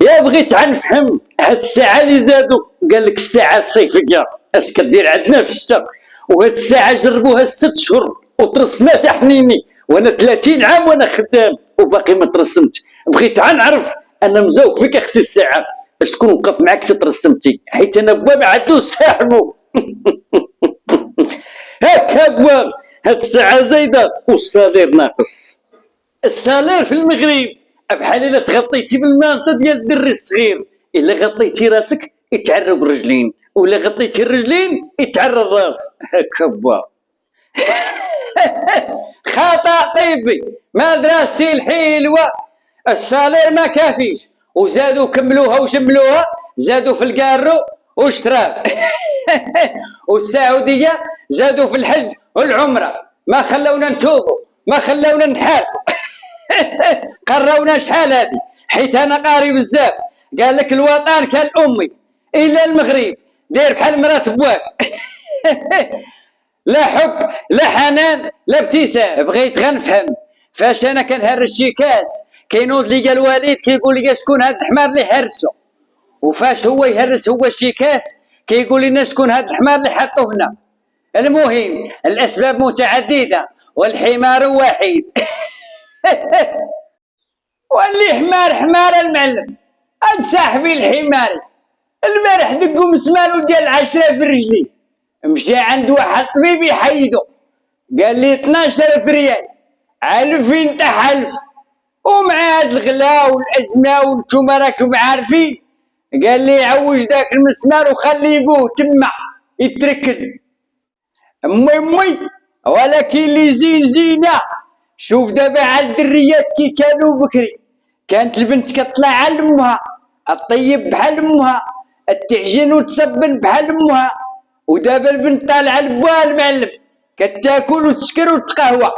يا بغيت غنفهم هاد الساعة اللي زادوا، قال لك الساعة الصيفية اش كدير عندنا في الشتا، وهاد الساعة جربوها 6 شهور وترسمات تحنيني، وانا 30 عام وانا خدام وباقي ما ترسمت. بغيت غنعرف، انا مزوق فيك اختي الساعة، اش تكون وقف معاك ترسمتي، حيت انا بواب عدو صاحبو. هاك بواب، هاد الساعة زايدة والصالير ناقص. السالير في المغرب بحال الا تغطيتي بالمانطا ديال الدري الصغير، الا غطيتي راسك يتعرب الرجلين، ولا غطيتي الرجلين يتعرى الراس. هكا با. خطا طيبي، مدرستي الحلوه السالير ما كافيش، وزادوا كملوها وجملوها، زادوا في الكارو والشراب. والسعوديه زادوا في الحج والعمره، ما خلونا نتوبوا، ما خلونا نحارفوا. قرونا شحال هادي، حيت انا قاري بزاف. قال لك الوطن كالامي، الا المغرب داير بحال مرات بواك. لا حب لا حنان لا ابتسام. بغيت غنفهم فاش انا كنهرس شي كاس، كينوض لي الوالد كيقول لي شكون هاد الحمار اللي هرسو، وفاش هو يهرس هو شي كاس كيقول لنا شكون هاد الحمار اللي حطوه هنا. المهم الاسباب متعدده والحمار واحد. واللي حمار حمار المعلم، هاد صاحبي الحماري البارح دقو مسمارو ديال 10 في رجلي، مشى عند واحد طبيب يحيدو، قال لي 12,000 ريال، علفين تحلف. ومع هاد الغلا والازمه وانتوما راكم عارفين، قال لي عوج داك المسمار وخلي بوه تما يتركل. امي ولكن اللي زين زينه، شوف دابا عاد الدريات كي كانوا بكري، كانت البنت كطلع على امها، الطيب بحال امها، التعجن وتصبن بحال امها، ودابا البنت طالعه لبوها المعلم، كتاكل وتسكر وتقهوى.